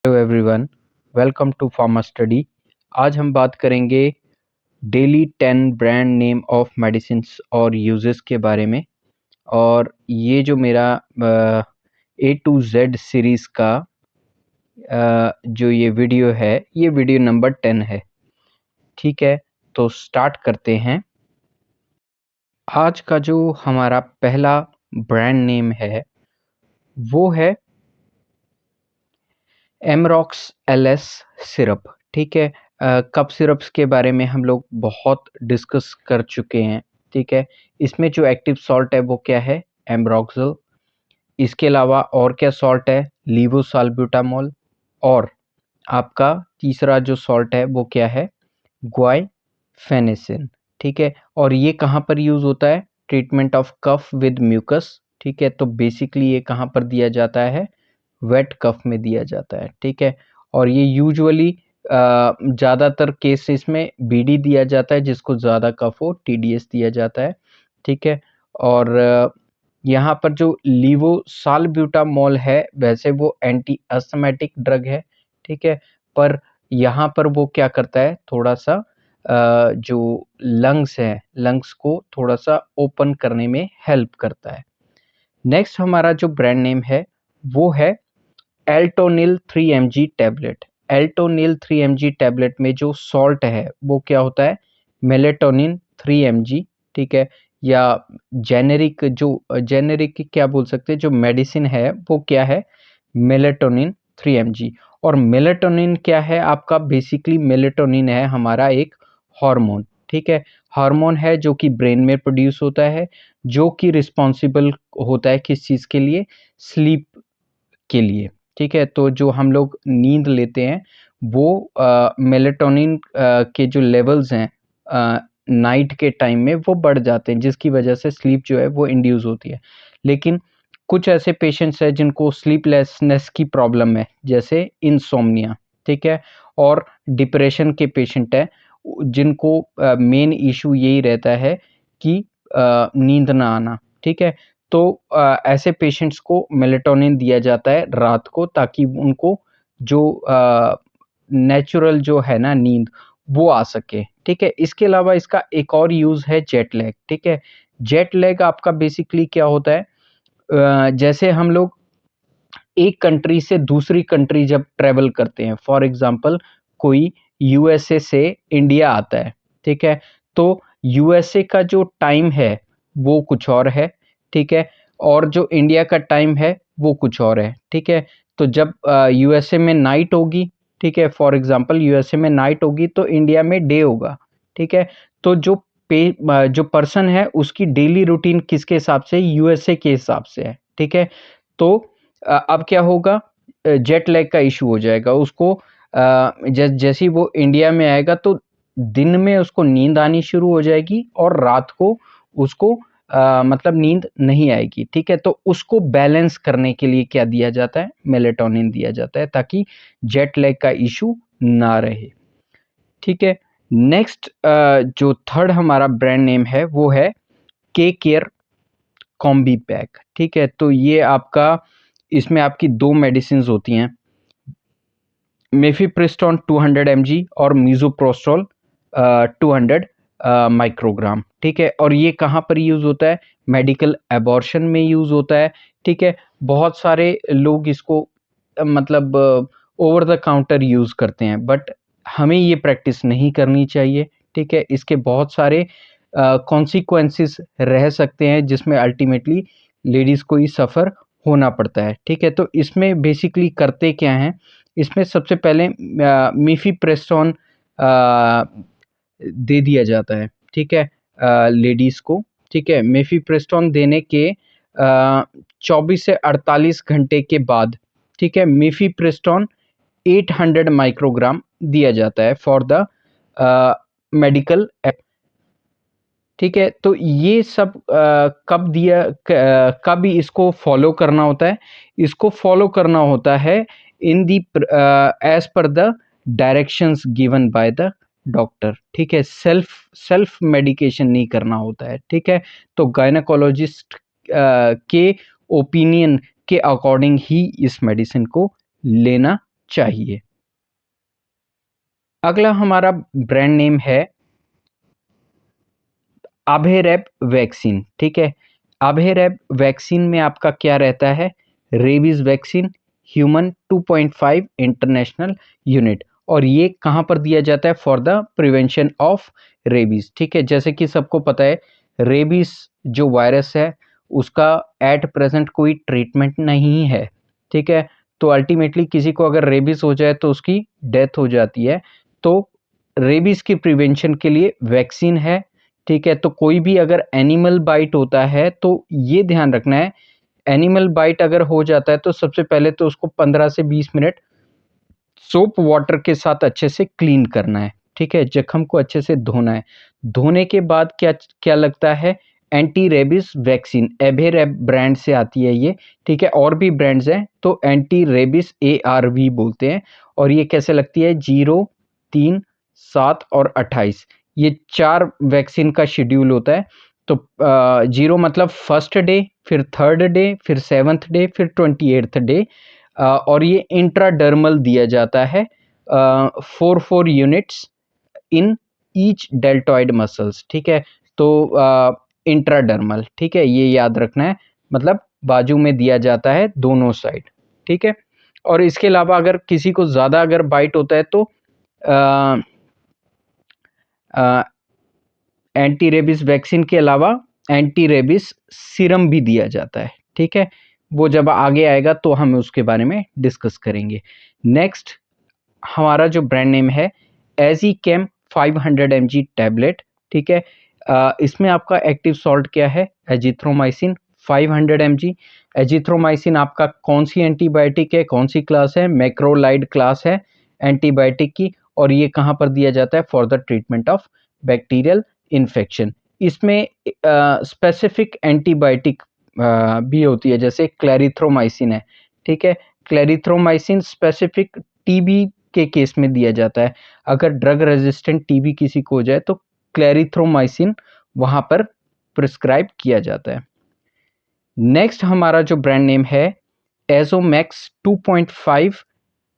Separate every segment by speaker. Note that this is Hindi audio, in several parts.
Speaker 1: Hello everyone, welcome to pharma study. आज हम बात करेंगे daily 10 brand name of medicines और यूजेस के बारे में। और ये जो मेरा ए टू जेड सीरीज़ का जो ये वीडियो है, ये वीडियो नंबर 10 है। ठीक है, तो स्टार्ट करते हैं। आज का जो हमारा पहला ब्रांड नेम है वो है एमरॉक्स एलएस सिरप। ठीक है, कफ सिरप्स के बारे में हम लोग बहुत डिस्कस कर चुके हैं। ठीक है, इसमें जो एक्टिव सॉल्ट है वो क्या है? एमरॉक्सल। इसके अलावा और क्या सॉल्ट है? लीवोसाल्ब्यूटामॉल। और आपका तीसरा जो सॉल्ट है वो क्या है? ग्वाइफेनेसिन। ठीक है, और ये कहाँ पर यूज़ होता है? Treatment of cough with mucus. ठीक है, तो बेसिकली ये कहाँ पर दिया जाता है? वेट कफ में दिया जाता है। ठीक है, और ये यूजुअली ज़्यादातर केसेस में बीडी दिया जाता है, जिसको ज़्यादा कफ हो टीडीएस दिया जाता है। ठीक है, और यहाँ पर जो लीवोसाल्ब्यूटामॉल है वैसे वो एंटी अस्थमेटिक ड्रग है। ठीक है, पर यहाँ पर वो क्या करता है, थोड़ा सा जो लंग्स है, लंग्स को थोड़ा सा ओपन करने में हेल्प करता है। नेक्स्ट हमारा जो ब्रांड नेम है वो है एल्टोनिल 3 mg टैबलेट। एल्टोनिल 3 mg टैबलेट में जो सॉल्ट है वो क्या होता है? Melatonin 3 mg। ठीक है, या जेनेरिक क्या बोल सकते हैं, जो मेडिसिन है वो क्या है? Melatonin 3 mg। और मेलेटोनिन क्या है आपका? बेसिकली मेलेटोनिन है हमारा एक हार्मोन। ठीक है, हार्मोन है जो कि ब्रेन में प्रोड्यूस होता है, जो कि रिस्पॉन्सिबल होता है किस चीज़ के लिए? स्लीप के लिए। ठीक है, तो जो हम लोग नींद लेते हैं वो मेलेटोनिन के जो लेवल्स हैं नाइट के टाइम में वो बढ़ जाते हैं, जिसकी वजह से स्लीप जो है वो इंड्यूस होती है। लेकिन कुछ ऐसे पेशेंट्स हैं जिनको स्लीपलेसनेस की प्रॉब्लम है, जैसे इंसोम्निया। ठीक है, और डिप्रेशन के पेशेंट हैं जिनको मेन इशू यही रहता है कि नींद ना आना। ठीक है, तो ऐसे पेशेंट्स को मेलेटोनिन दिया जाता है रात को, ताकि उनको जो नेचुरल जो है ना नींद, वो आ सके। ठीक है, इसके अलावा इसका एक और यूज़ है जेट लैग। ठीक है, जेट लैग आपका बेसिकली क्या होता है? जैसे हम लोग एक कंट्री से दूसरी कंट्री जब ट्रैवल करते हैं, फॉर एग्जांपल कोई यूएसए से इंडिया आता है। ठीक है, तो यूएसए का जो टाइम है वो कुछ और है। ठीक है, और जो इंडिया का टाइम है वो कुछ और है। ठीक है, तो जब यूएसए में नाइट होगी, ठीक है, फॉर एग्जांपल यूएसए में नाइट होगी तो इंडिया में डे होगा। ठीक है, तो जो पर्सन है उसकी डेली रूटीन किसके हिसाब से? यूएसए के हिसाब से है। ठीक है, तो अब क्या होगा? जेट लैग का इशू हो जाएगा उसको। जैसे ही वो इंडिया में आएगा तो दिन में उसको नींद आनी शुरू हो जाएगी और रात को उसको मतलब नींद नहीं आएगी। ठीक है, तो उसको बैलेंस करने के लिए क्या दिया जाता है? मेलेटोनिन दिया जाता है, ताकि जेट लैग का इशू ना रहे। ठीक है, नेक्स्ट जो थर्ड हमारा ब्रांड नेम है वो है के केयर कॉम्बी पैक। ठीक है, तो ये आपका, इसमें आपकी दो मेडिसिन होती हैं, मेफिप्रिस्टोन 200 mg और मीजोप्रोस्टोल 200 माइक्रोग्राम। ठीक है, और ये कहाँ पर यूज़ होता है? मेडिकल एबॉर्शन में यूज़ होता है। ठीक है, बहुत सारे लोग इसको मतलब ओवर द काउंटर यूज़ करते हैं, बट हमें ये प्रैक्टिस नहीं करनी चाहिए। ठीक है, इसके बहुत सारे कॉन्सिक्वेंसेस रह सकते हैं, जिसमें अल्टीमेटली लेडीज़ को ही सफ़र होना पड़ता है। ठीक है, तो इसमें बेसिकली करते क्या हैं? इसमें सबसे पहले मीफिप्रेस्टोन दे दिया जाता है। ठीक है, लेडीज़ को। ठीक है, मीफिप्रेस्टोन देने के 24 से 48 घंटे के बाद, ठीक है, मीफिप्रेस्टोन 800 माइक्रोग्राम दिया जाता है फॉर द मेडिकल। ठीक है, तो ये सब कब इसको फॉलो करना होता है? इसको फॉलो करना होता है इन दी एज पर the directions given by the doctor. ठीक है, सेल्फ मेडिकेशन नहीं करना होता है। ठीक है, तो गायनेकोलॉजिस्ट के ओपिनियन के अकॉर्डिंग ही इस मेडिसिन को लेना चाहिए। अगला हमारा ब्रांड नेम है अभेरैब वैक्सीन, ठीक है। अभेरैब वैक्सीन में आपका क्या रहता है, rabies vaccine human 2.5 international unit, और ये कहाँ पर दिया जाता है, for the prevention of rabies, ठीक है। जैसे कि सबको पता है रेबीज जो वायरस है उसका एट प्रेजेंट कोई ट्रीटमेंट नहीं है, ठीक है। तो अल्टीमेटली किसी को अगर रेबीज हो जाए तो उसकी डेथ हो जाती है। तो रेबीज की प्रिवेंशन के लिए वैक्सीन है, ठीक है। तो कोई भी अगर एनिमल बाइट होता है तो ये ध्यान रखना है, एनिमल बाइट अगर हो जाता है तो सबसे पहले तो उसको 15 से 20 मिनट सोप वाटर के साथ अच्छे से क्लीन करना है, ठीक है। जख्म को अच्छे से धोना है। धोने के बाद क्या क्या लगता है, एंटी रेबीज वैक्सीन एबेरेब ब्रांड से आती है ये, ठीक है। और भी ब्रांड्स हैं तो एंटी रेबीज ARV बोलते हैं। और ये कैसे लगती है, 0, 3, 7 और 28, ये 4 वैक्सीन का शेड्यूल होता है। तो 0 मतलब फर्स्ट डे, फिर थर्ड डे, फिर सेवन्थ डे, फिर 28th डे। और ये इंट्राडर्मल दिया जाता है, 4 units in each deltoid muscles, ठीक है। तो इंट्राडर्मल, ठीक है, ये याद रखना है, मतलब बाजू में दिया जाता है दोनों साइड, ठीक है। और इसके अलावा अगर किसी को ज़्यादा अगर बाइट होता है तो एंटी रेबीज वैक्सीन के अलावा एंटी रेबीज सीरम भी दिया जाता है, ठीक है। वो जब आगे आएगा तो हम उसके बारे में डिस्कस करेंगे। नेक्स्ट हमारा जो ब्रांड नेम है एजीकेम 500 mg टैबलेट, ठीक है। इसमें आपका एक्टिव सॉल्ट क्या है, एजिथ्रोमाइसिन 500 mg। एजिथ्रोमाइसिन आपका कौन सी एंटीबायोटिक है, कौन सी क्लास है, मैक्रोलाइड क्लास है एंटीबायोटिक की, और ये कहाँ पर दिया जाता है, for the treatment of bacterial infection. इसमें स्पेसिफिक एंटीबायोटिक भी होती है, जैसे क्लैरिथ्रोमाइसिन है, ठीक है। क्लैरिथ्रोमाइसिन स्पेसिफिक टीबी के केस में दिया जाता है। अगर ड्रग रेजिस्टेंट टीबी किसी को हो जाए तो क्लैरिथ्रोमाइसिन वहां पर प्रिस्क्राइब किया जाता है। नेक्स्ट हमारा जो ब्रांड नेम है एजोमैक्स 2.5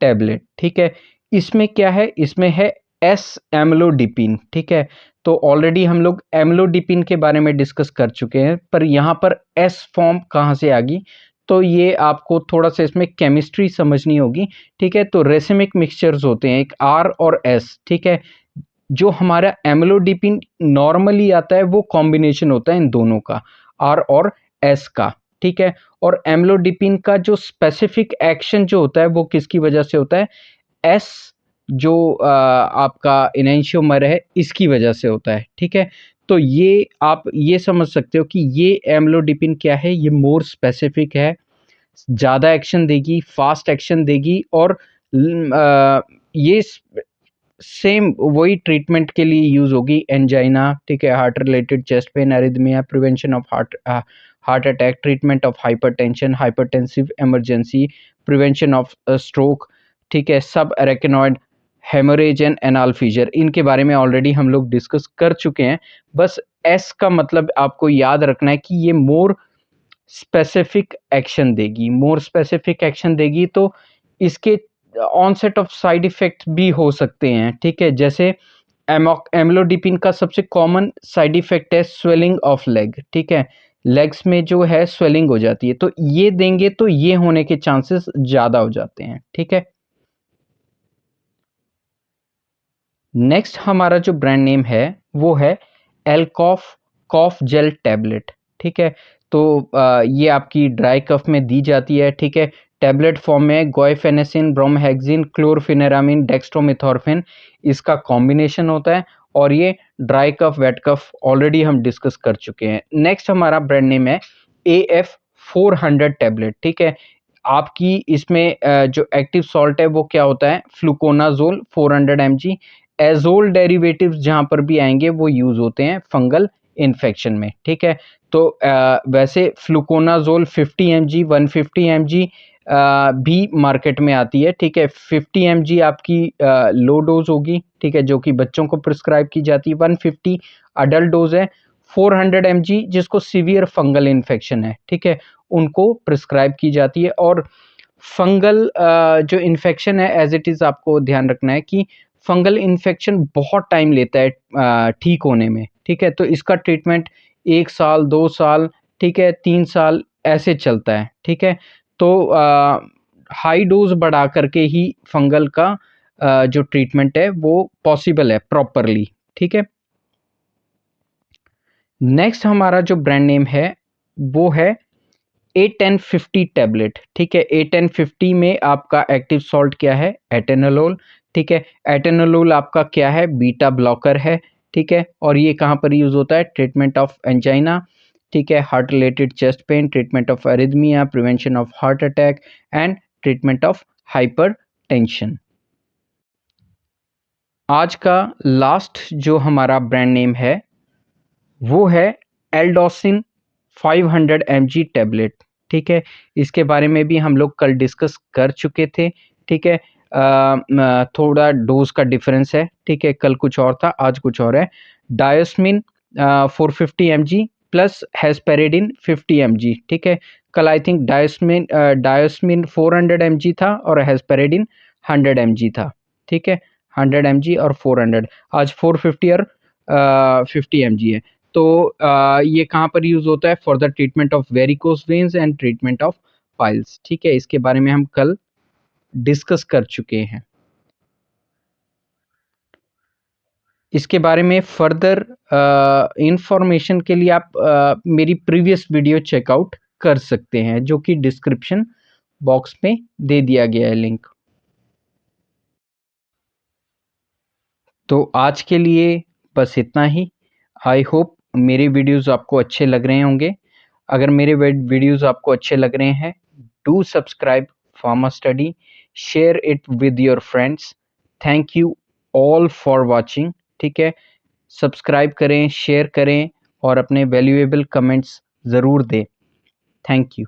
Speaker 1: टैबलेट, ठीक है। इसमें क्या है, इसमें है एस एम्लोडिपिन, ठीक है। तो ऑलरेडी हम लोग एम्लोडिपिन के बारे में डिस्कस कर चुके हैं, पर यहाँ पर एस फॉर्म कहाँ से आ गई, तो ये आपको थोड़ा सा इसमें केमिस्ट्री समझनी होगी, ठीक है। तो रेसिमिक मिक्सचर्स होते हैं एक आर और एस, ठीक है। जो हमारा एम्लोडिपिन नॉर्मली आता है वो कॉम्बिनेशन होता है इन दोनों का, आर और एस का, ठीक है। और एम्लोडिपिन का जो स्पेसिफिक एक्शन जो होता है वो किसकी वजह से होता है, एस जो आपका इनेंशियोमर है इसकी वजह से होता है, ठीक है। तो ये आप ये समझ सकते हो कि ये एम्लोडिपिन क्या है, ये मोर स्पेसिफिक है, ज़्यादा एक्शन देगी, फास्ट एक्शन देगी, और ये सेम वही ट्रीटमेंट के लिए यूज़ होगी, एंजाइना, ठीक है, heart related chest pain, arrhythmia, prevention of heart attack, treatment of hypertension, hypertensive emergency, prevention of stroke, ठीक है, सब एरेकेनॉइड, हेमोरेज एंड एनाल फीजर, इनके बारे में ऑलरेडी हम लोग डिस्कस कर चुके हैं। बस एस का मतलब आपको याद रखना है कि ये मोर स्पेसिफिक एक्शन देगी, मोर स्पेसिफिक एक्शन देगी, तो इसके ऑनसेट ऑफ साइड इफेक्ट भी हो सकते हैं, ठीक है। जैसे एम्लोडिपिन का सबसे कॉमन साइड इफेक्ट है स्वेलिंग ऑफ लेग, ठीक है, लेग्स में जो है स्वेलिंग हो जाती है, तो ये देंगे तो ये होने के चांसेस ज़्यादा हो जाते हैं, ठीक है। नेक्स्ट हमारा जो ब्रांड नेम है वो है एल्कॉफ कॉफ जेल टैबलेट, ठीक है। तो ये आपकी ड्राई कफ में दी जाती है, ठीक है। टैबलेट फॉर्म में गोइफेनेसिन, ब्रोमहेक्सिन, क्लोरफिनेरामिन, डेक्स्ट्रोमेथॉर्फिन, इसका कॉम्बिनेशन होता है, और ये ड्राई कफ वेट कफ ऑलरेडी हम डिस्कस कर चुके हैं। नेक्स्ट हमारा ब्रांड नेम है AF 400 टैबलेट, ठीक है। आपकी इसमें जो एक्टिव सॉल्ट है वो क्या होता है, फ्लूकोनाजोल 400 mg। एजोल डेरिवेटिव्स जहाँ पर भी आएंगे वो यूज़ होते हैं फंगल इन्फेक्शन में, ठीक है। तो वैसे फ्लूकोनाजोल 50 mg, 150 mg भी मार्केट में आती है, ठीक है। 50 mg आपकी लो डोज होगी, ठीक है, जो कि बच्चों को प्रिस्क्राइब की जाती है। 150 अडल्ट डोज है। 400 mg जिसको सीवियर फंगल इन्फेक्शन है, ठीक है, उनको प्रिस्क्राइब की जाती है। और फंगल जो इन्फेक्शन है एज इट इज़ आपको ध्यान रखना है कि फंगल इन्फेक्शन बहुत टाइम लेता है ठीक होने में, ठीक है? तो इसका ट्रीटमेंट 1 साल, 2 साल, ठीक है, 3 साल ऐसे चलता है, ठीक है? तो हाई डोज़ बढ़ा करके ही फंगल का जो ट्रीटमेंट है वो पॉसिबल है प्रॉपरली, ठीक है? नेक्स्ट हमारा जो ब्रांड नेम है वो है A1050 टैबलेट, ठीक है? A1050 में आपका एक्टिव सॉल्ट क्या है? एटेनोलोल, ठीक है? एटेनोलोल आपका क्या है? बीटा ब्लॉकर है, ठीक है? और ये कहाँ पर यूज़ होता है? ट्रीटमेंट ऑफ एंजाइना, ठीक है? Heart related chest pain, treatment of arrhythmia, prevention of heart attack and treatment of hypertension. आज का लास्ट जो हमारा ब्रांड नेम है वो है एल्डोसिन 500 mg टैबलेट, ठीक है? इसके बारे में भी हम लोग कल डिस्कस कर चुके थे, ठीक है? थोड़ा डोज का डिफरेंस है, ठीक है? कल कुछ और था, आज कुछ और है। डायोस्मिन 450 mg प्लस हेस्पेरिडिन 50 mg, ठीक है? कल आई थिंक डायोस्मिन 400 mg था और हेस्पेरिडिन 100 mg था, ठीक है? 100 mg और 400, आज 450 और 50 mg है। तो ये कहाँ पर यूज़ होता है? For the treatment of varicose veins and treatment of piles, ठीक है? इसके बारे में हम कल डिस्कस कर चुके हैं। इसके बारे में फर्दर इंफॉर्मेशन के लिए आप मेरी प्रीवियस वीडियो चेकआउट कर सकते हैं, जो कि डिस्क्रिप्शन बॉक्स में दे दिया गया है लिंक। तो आज के लिए बस इतना ही। आई होप मेरे वीडियोस आपको अच्छे लग रहे होंगे। अगर मेरे वीडियोस आपको अच्छे लग रहे हैं, do subscribe pharma study, share it with your friends. Thank you all for watching, ठीक है? सब्सक्राइब करें, शेयर करें और अपने वैल्यूएबल कमेंट्स ज़रूर दें। Thank you.